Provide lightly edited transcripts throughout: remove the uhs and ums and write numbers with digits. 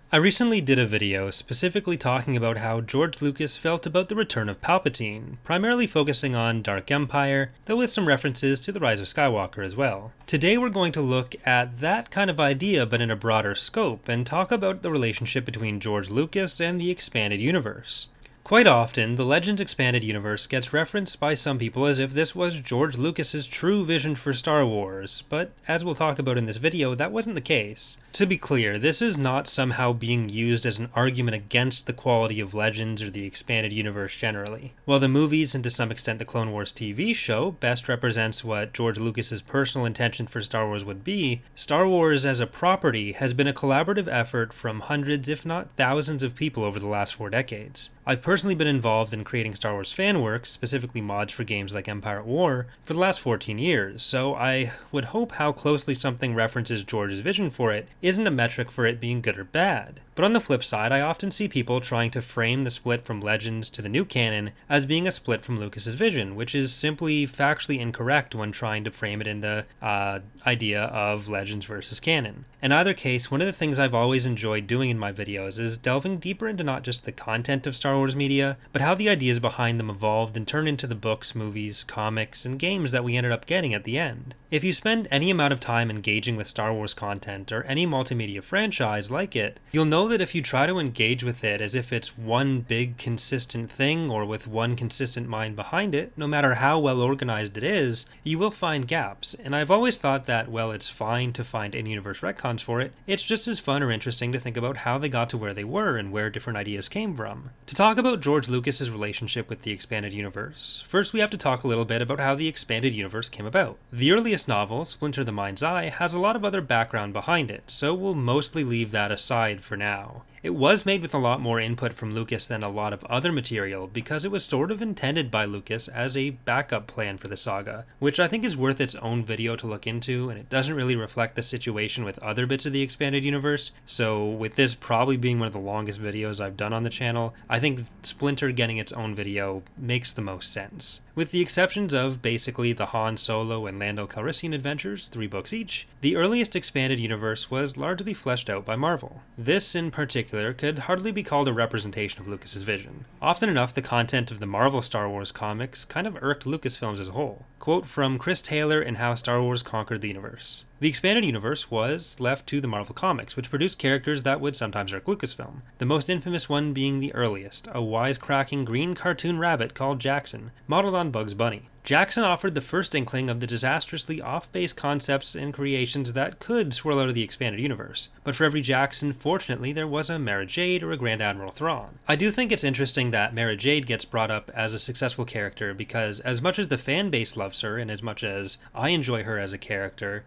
I recently did a video specifically talking about how George Lucas felt about the return of Palpatine, primarily focusing on Dark Empire, though with some references to the Rise of Skywalker as well. Today we're going to look at that kind of idea but in a broader scope, and talk about the relationship between George Lucas and the expanded universe. Quite often, the Legends Expanded Universe gets referenced by some people as if this was George Lucas's true vision for Star Wars, but as we'll talk about in this video, that wasn't the case. To be clear, this is not somehow being used as an argument against the quality of Legends or the Expanded Universe generally. While the movies, and to some extent the Clone Wars TV show, best represents what George Lucas's personal intention for Star Wars would be, Star Wars as a property has been a collaborative effort from hundreds, if not thousands of people over the last 4 decades. I've personally been involved in creating Star Wars fan works, specifically mods for games like Empire at War, for the last 14 years, so I would hope how closely something references George's vision for it isn't a metric for it being good or bad. But on the flip side, I often see people trying to frame the split from Legends to the new canon as being a split from Lucas's vision, which is simply factually incorrect when trying to frame it in the idea of Legends versus canon. In either case, one of the things I've always enjoyed doing in my videos is delving deeper into not just the content of Star Wars media, but how the ideas behind them evolved and turned into the books, movies, comics, and games that we ended up getting at the end. If you spend any amount of time engaging with Star Wars content or any multimedia franchise like it, you'll know that if you try to engage with it as if it's one big consistent thing or with one consistent mind behind it, no matter how well organized it is, you will find gaps. And I've always thought that, well, it's fine to find in-universe retcons for it, it's just as fun or interesting to think about how they got to where they were and where different ideas came from. To talk about George Lucas's relationship with the expanded universe, first we have to talk a little bit about how the expanded universe came about. The earliest novel, Splinter the Mind's Eye, has a lot of other background behind it, so we'll mostly leave that aside for now. It was made with a lot more input from Lucas than a lot of other material because it was sort of intended by Lucas as a backup plan for the saga, which I think is worth its own video to look into, and it doesn't really reflect the situation with other bits of the expanded universe, so with this probably being one of the longest videos I've done on the channel, I think Splinter getting its own video makes the most sense. With the exceptions of basically the Han Solo and Lando Calrissian adventures, 3 books each, the earliest expanded universe was largely fleshed out by Marvel. This in particular could hardly be called a representation of Lucas's vision. Often enough, the content of the Marvel Star Wars comics kind of irked Lucasfilms as a whole. Quote from Chris Taylor in How Star Wars Conquered the Universe. The expanded universe was left to the Marvel Comics, which produced characters that would sometimes irk Lucasfilm, the most infamous one being the earliest, a wisecracking green cartoon rabbit called Jackson, modeled on Bugs Bunny. Jackson offered the first inkling of the disastrously off-base concepts and creations that could swirl out of the expanded universe. But for every Jackson, fortunately, there was a Mara Jade or a Grand Admiral Thrawn. I do think it's interesting that Mara Jade gets brought up as a successful character because as much as the fan base loves her and as much as I enjoy her as a character,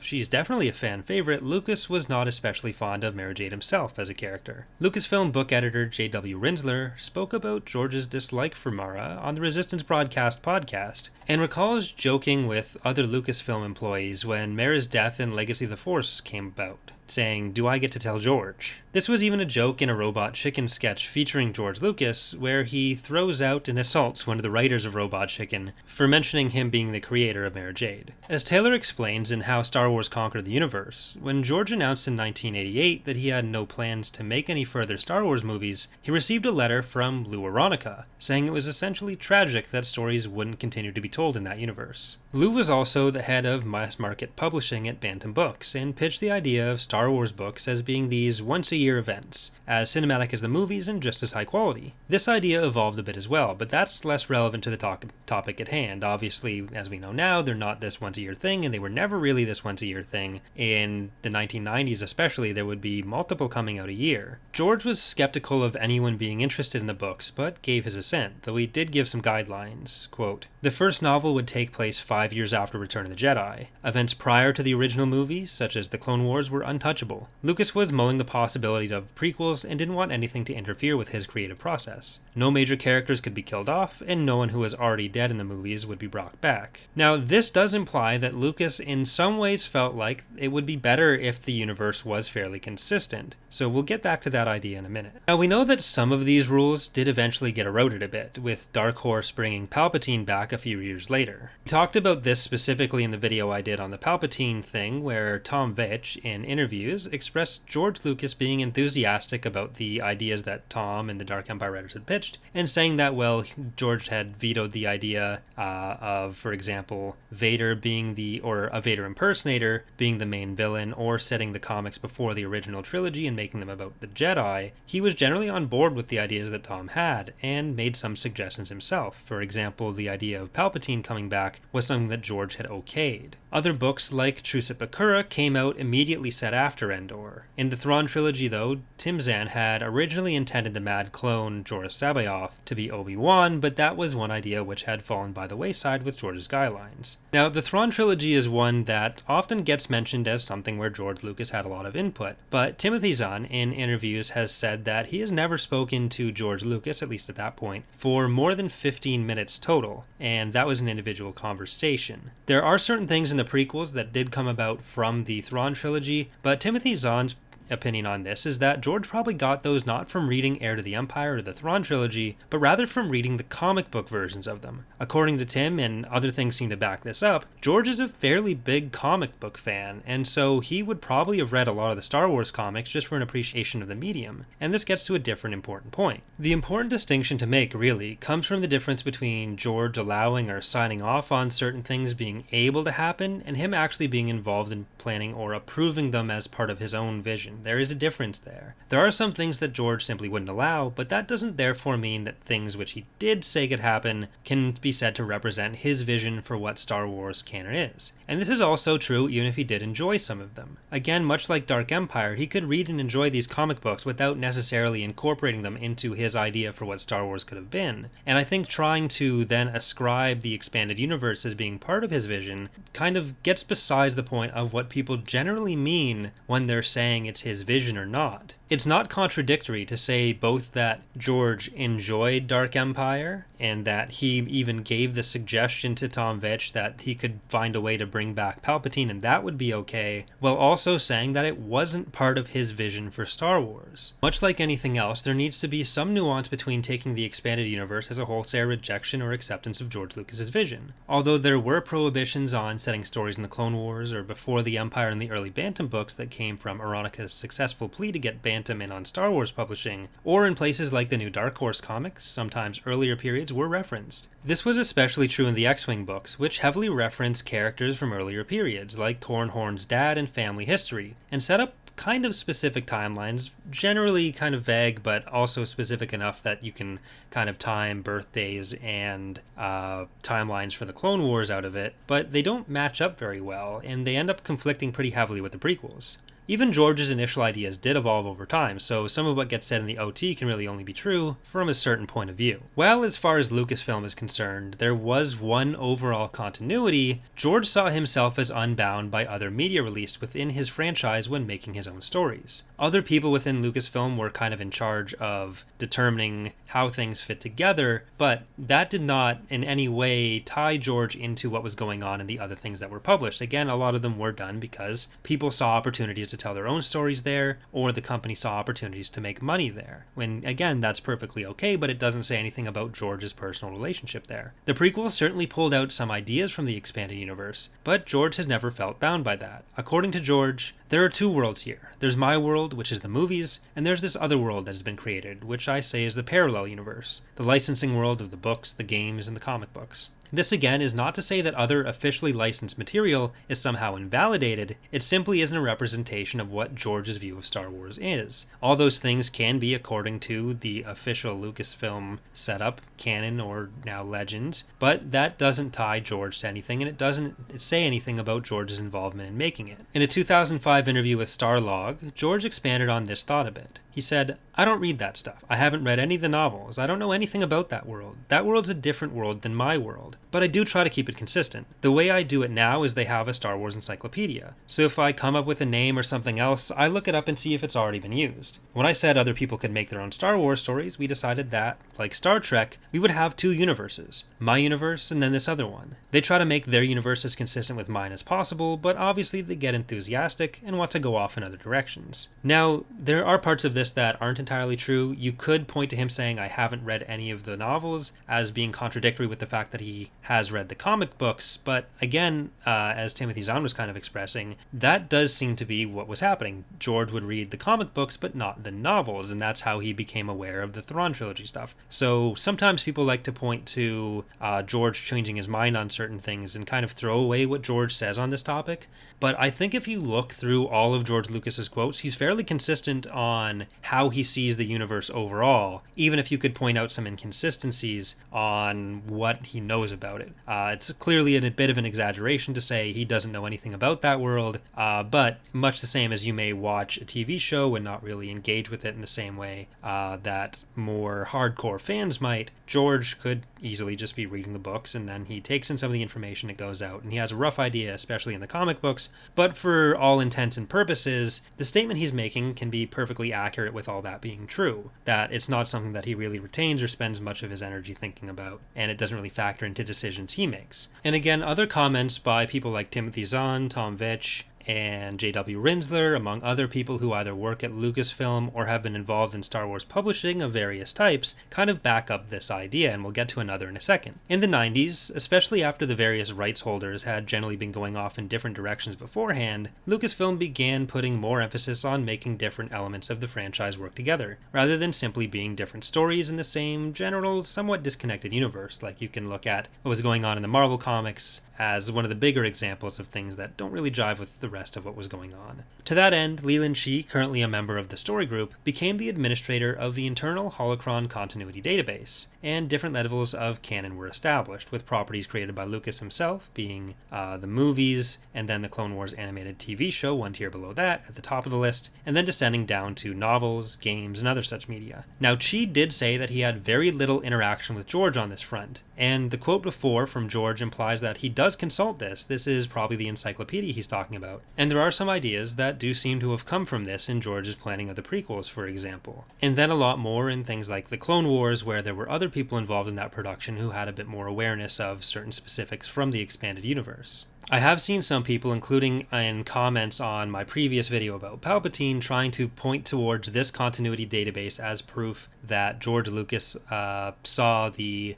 she's definitely a fan favorite, Lucas was not especially fond of Mara Jade himself as a character. Lucasfilm book editor J.W. Rinsler spoke about George's dislike for Mara on the Resistance Broadcast podcast, and recalls joking with other Lucasfilm employees when Mara's death in Legacy of the Force came about, saying, "Do I get to tell George?" This was even a joke in a Robot Chicken sketch featuring George Lucas, where he throws out and assaults one of the writers of Robot Chicken for mentioning him being the creator of Mara Jade. As Taylor explains in How Star Wars Conquered the Universe, when George announced in 1988 that he had no plans to make any further Star Wars movies, he received a letter from Lou Aronica, saying it was essentially tragic that stories wouldn't continue to be told in that universe. Lou was also the head of mass market publishing at Bantam Books, and pitched the idea of Star Wars books as being these once-a-year events, as cinematic as the movies and just as high quality. This idea evolved a bit as well, but that's less relevant to the topic at hand. Obviously, as we know now, they're not this once-a-year thing, and they were never really this once-a-year thing. In the 1990s especially, there would be multiple coming out a year. George was skeptical of anyone being interested in the books, but gave his assent, though he did give some guidelines. Quote, "The first novel would take place 5 years after Return of the Jedi. Events prior to the original movies, such as the Clone Wars, were untouchable. Lucas was mulling the possibility of prequels and didn't want anything to interfere with his creative process. No major characters could be killed off, and no one who was already dead in the movies would be brought back." Now, this does imply that Lucas in some ways felt like it would be better if the universe was fairly consistent, so we'll get back to that idea in a minute. Now, we know that some of these rules did eventually get eroded a bit, with Dark Horse bringing Palpatine back a few years later. We talked about this specifically in the video I did on the Palpatine thing, where Tom Veitch, in interviews, interviews, expressed George Lucas being enthusiastic about the ideas that Tom and the Dark Empire writers had pitched, and saying that, well, George had vetoed the idea of, for example, Vader being or a Vader impersonator being the main villain, or setting the comics before the original trilogy and making them about the Jedi. He was generally on board with the ideas that Tom had, and made some suggestions himself. For example, the idea of Palpatine coming back was something that George had okayed. Other books like Truce at Bakura came out immediately set after Endor. In the Thrawn trilogy, though, Tim Zahn had originally intended the mad clone Joruus C'baoth to be Obi-Wan, but that was one idea which had fallen by the wayside with George's guidelines. Now, the Thrawn trilogy is one that often gets mentioned as something where George Lucas had a lot of input, but Timothy Zahn in interviews has said that he has never spoken to George Lucas, at least at that point, for more than 15 minutes total, and that was an individual conversation. There are certain things in the prequels that did come about from the Thrawn trilogy, but Timothy Zahn's opinion on this is that George probably got those not from reading Heir to the Empire or the Thrawn trilogy, but rather from reading the comic book versions of them. According to Tim, and other things seem to back this up, George is a fairly big comic book fan, and so he would probably have read a lot of the Star Wars comics just for an appreciation of the medium. And this gets to a different important point. The important distinction to make, really, comes from the difference between George allowing or signing off on certain things being able to happen, and him actually being involved in planning or approving them as part of his own vision. There is a difference there. There are some things that George simply wouldn't allow, but that doesn't therefore mean that things which he did say could happen can be said to represent his vision for what Star Wars canon is. And this is also true even if he did enjoy some of them. Again, much like Dark Empire, he could read and enjoy these comic books without necessarily incorporating them into his idea for what Star Wars could have been. And I think trying to then ascribe the expanded universe as being part of his vision kind of gets besides the point of what people generally mean when they're saying it's his vision or not. It's not contradictory to say both that George enjoyed Dark Empire and that he even gave the suggestion to Tom Veitch that he could find a way to bring back Palpatine and that would be okay, while also saying that it wasn't part of his vision for Star Wars. Much like anything else, there needs to be some nuance between taking the expanded universe as a wholesale rejection or acceptance of George Lucas's vision. Although there were prohibitions on setting stories in the Clone Wars or before the Empire in the early Bantam books that came from Aronika's successful plea to get Bantam in on Star Wars publishing, or in places like the new Dark Horse comics, sometimes earlier periods were referenced. This was especially true in the X-Wing books, which heavily reference characters from earlier periods, like Corran Horn's dad and family history, and set up kind of specific timelines, generally kind of vague, but also specific enough that you can kind of time birthdays and timelines for the Clone Wars out of it, but they don't match up very well, and they end up conflicting pretty heavily with the prequels. Even George's initial ideas did evolve over time, so some of what gets said in the OT can really only be true from a certain point of view. Well, as far as Lucasfilm is concerned, there was one overall continuity. George saw himself as unbound by other media released within his franchise when making his own stories. Other people within Lucasfilm were kind of in charge of determining how things fit together, but that did not in any way tie George into what was going on in the other things that were published. Again, a lot of them were done because people saw opportunities to tell their own stories there, or the company saw opportunities to make money there. When, again, that's perfectly okay, but it doesn't say anything about George's personal relationship there. The prequels certainly pulled out some ideas from the expanded universe, but George has never felt bound by that. According to George, there are two worlds here. There's my world, which is the movies, and there's this other world that has been created, which I say is the parallel universe, the licensing world of the books, the games, and the comic books. This again is not to say that other officially licensed material is somehow invalidated, it simply isn't a representation of what George's view of Star Wars is. All those things can be according to the official Lucasfilm setup, canon, or now legends, but that doesn't tie George to anything, and it doesn't say anything about George's involvement in making it. In a 2005 interview with Starlog, George expanded on this thought a bit. He said, "I don't read that stuff. I haven't read any of the novels. I don't know anything about that world. That world's a different world than my world. But I do try to keep it consistent. The way I do it now is they have a Star Wars encyclopedia. So if I come up with a name or something else, I look it up and see if it's already been used. When I said other people could make their own Star Wars stories, we decided that, like Star Trek, we would have two universes. My universe and then this other one. They try to make their universe as consistent with mine as possible, but obviously they get enthusiastic and want to go off in other directions. directions. Now, there are parts of this that aren't entirely true. You could point to him saying, I haven't read any of the novels, as being contradictory with the fact that he has read the comic books, but again, as Timothy Zahn was kind of expressing, that does seem to be what was happening. George would read the comic books, but not the novels, and that's how he became aware of the Thrawn trilogy stuff. So sometimes people like to point to George changing his mind on certain things and kind of throw away what George says on this topic, but I think if you look through all of George Lucas's quotes, he's fairly consistent on how he sees the universe overall, even if you could point out some inconsistencies on what he knows about it. It's clearly a bit of an exaggeration to say he doesn't know anything about that world, but much the same as you may watch a TV show and not really engage with it in the same way that more hardcore fans might, George could easily just be reading the books and then he takes in some of the information that goes out and he has a rough idea, especially in the comic books, but for all intents and purposes, the statement he's making can be perfectly accurate with all that being true, that it's not something that he really retains or spends much of his energy thinking about, and it doesn't really factor into decisions he makes. And again, other comments by people like Timothy Zahn, Tom Veitch, and J.W. Rinsler, among other people who either work at Lucasfilm or have been involved in Star Wars publishing of various types, kind of back up this idea, and we'll get to another in a second. In the 90s, especially after the various rights holders had generally been going off in different directions beforehand, Lucasfilm began putting more emphasis on making different elements of the franchise work together, rather than simply being different stories in the same general, somewhat disconnected universe. Like you can look at what was going on in the Marvel comics as one of the bigger examples of things that don't really jive with the rest of what was going on. To that end, Leland Shee, currently a member of the Story Group, became the administrator of the internal Holocron Continuity Database, and different levels of canon were established, with properties created by Lucas himself, being the movies, and then the Clone Wars animated TV show, one tier below that, at the top of the list, and then descending down to novels, games, and other such media. Now, Shee did say that he had very little interaction with George on this front, and the quote before from George implies that he does consult this. This is probably the encyclopedia he's talking about. And there are some ideas that do seem to have come from this in George's planning of the prequels, for example. And then a lot more in things like the Clone Wars, where there were other people involved in that production who had a bit more awareness of certain specifics from the expanded universe. I have seen some people, including in comments on my previous video about Palpatine, trying to point towards this continuity database as proof that George Lucas saw the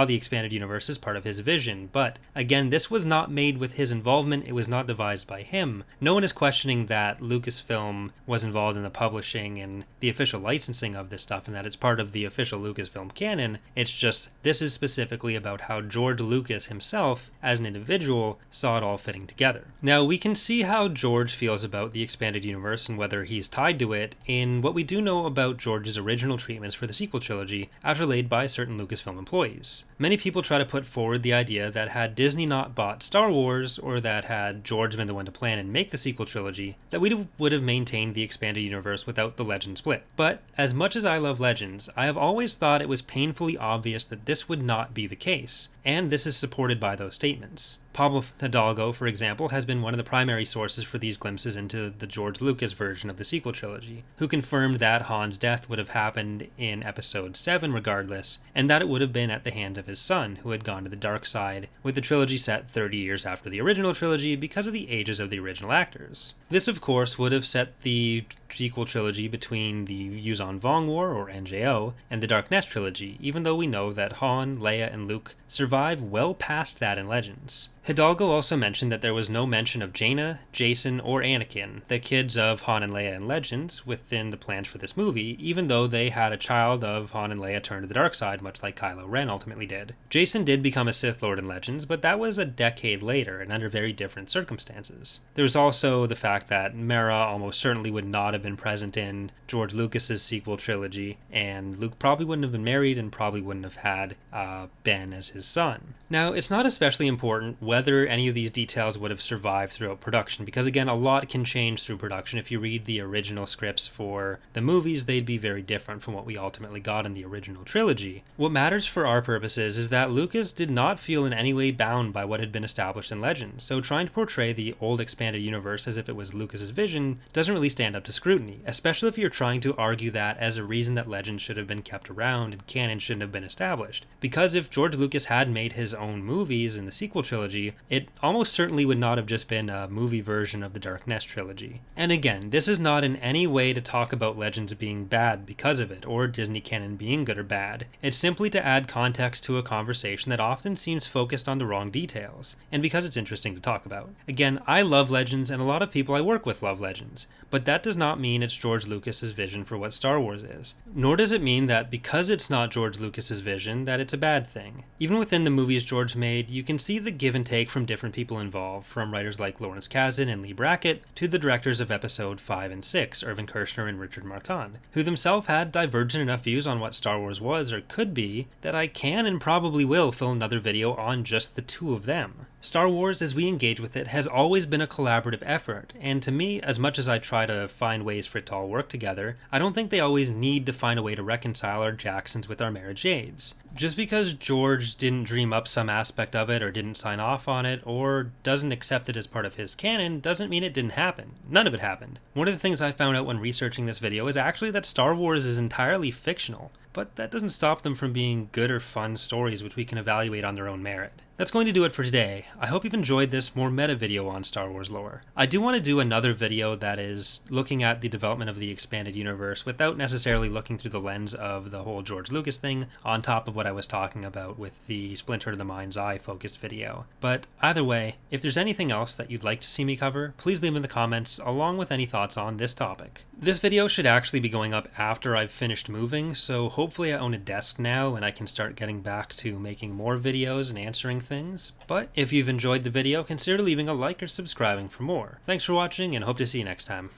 expanded universe as part of his vision. But again, this was not made with his involvement. It was not devised by him. No one is questioning that Lucasfilm was involved in the publishing and the official licensing of this stuff, and that it's part of the official Lucasfilm canon. It's just this is specifically about how George Lucas himself, as an individual, saw it all fitting together. Now, we can see how George feels about the expanded universe and whether he's tied to it in what we do know about George's original treatments for the sequel trilogy, as relayed by certain Lucasfilm employees. Many people try to put forward the idea that had Disney not bought Star Wars, or that had George been the one to plan and make the sequel trilogy, that we would have maintained the expanded universe without the Legends split. But, as much as I love Legends, I have always thought it was painfully obvious that this would not be the case, and this is supported by those statements. Pablo Hidalgo, for example, has been one of the primary sources for these glimpses into the George Lucas version of the sequel trilogy, who confirmed that Han's death would have happened in Episode 7 regardless, and that it would have been at the hand of his son, who had gone to the dark side, with the trilogy set 30 years after the original trilogy because of the ages of the original actors. This, of course, would have set the sequel trilogy between the Yuuzhan Vong War, or NJO, and the Dark Nest trilogy, even though we know that Han, Leia, and Luke survive well past that in Legends. Hidalgo also mentioned that there was no mention of Jaina, Jacen, or Anakin, the kids of Han and Leia in Legends, within the plans for this movie, even though they had a child of Han and Leia turn to the dark side, much like Kylo Ren ultimately did. Jacen did become a Sith Lord in Legends, but that was a decade later and under very different circumstances. There was also the fact that Mara almost certainly would not have been present in George Lucas's sequel trilogy, and Luke probably wouldn't have been married and probably wouldn't have had Ben as his son. Now, it's not especially important whether any of these details would have survived throughout production, because again, a lot can change through production. If you read the original scripts for the movies, they'd be very different from what we ultimately got in the original trilogy. What matters for our purposes is that Lucas did not feel in any way bound by what had been established in Legends, so trying to portray the old expanded universe as if it was Lucas's vision doesn't really stand up to scrutiny. scrutiny, especially if you're trying to argue that as a reason that Legends should have been kept around and canon shouldn't have been established. Because if George Lucas had made his own movies in the sequel trilogy, it almost certainly would not have just been a movie version of the Dark Nest trilogy. And again, this is not in any way to talk about Legends being bad because of it, or Disney canon being good or bad. It's simply to add context to a conversation that often seems focused on the wrong details, and because it's interesting to talk about. Again, I love Legends, and a lot of people I work with love Legends, but that does not mean it's George Lucas's vision for what Star Wars is. Nor does it mean that because it's not George Lucas's vision, that it's a bad thing. Even within the movies George made, you can see the give and take from different people involved, from writers like Lawrence Kasdan and Lee Brackett, to the directors of Episode 5 and 6, Irvin Kershner and Richard Marquand, who themselves had divergent enough views on what Star Wars was or could be, that I can and probably will fill another video on just the two of them. Star Wars, as we engage with it, has always been a collaborative effort, and to me, as much as I try to find ways for it to all work together, I don't think they always need to find a way to reconcile our Jacksons with our Mara Jades. Just because George didn't dream up some aspect of it, or didn't sign off on it, or doesn't accept it as part of his canon, doesn't mean it didn't happen. None of it happened. One of the things I found out when researching this video is actually that Star Wars is entirely fictional, but that doesn't stop them from being good or fun stories which we can evaluate on their own merit. That's going to do it for today. I hope you've enjoyed this more meta video on Star Wars lore. I do want to do another video that is looking at the development of the expanded universe without necessarily looking through the lens of the whole George Lucas thing, on top of what I was talking about with the Splinter of the Mind's Eye focused video. But either way, if there's anything else that you'd like to see me cover, please leave in the comments along with any thoughts on this topic. This video should actually be going up after I've finished moving, so hopefully I own a desk now and I can start getting back to making more videos and answering things. But if you've enjoyed the video, consider leaving a like or subscribing for more. Thanks for watching and hope to see you next time.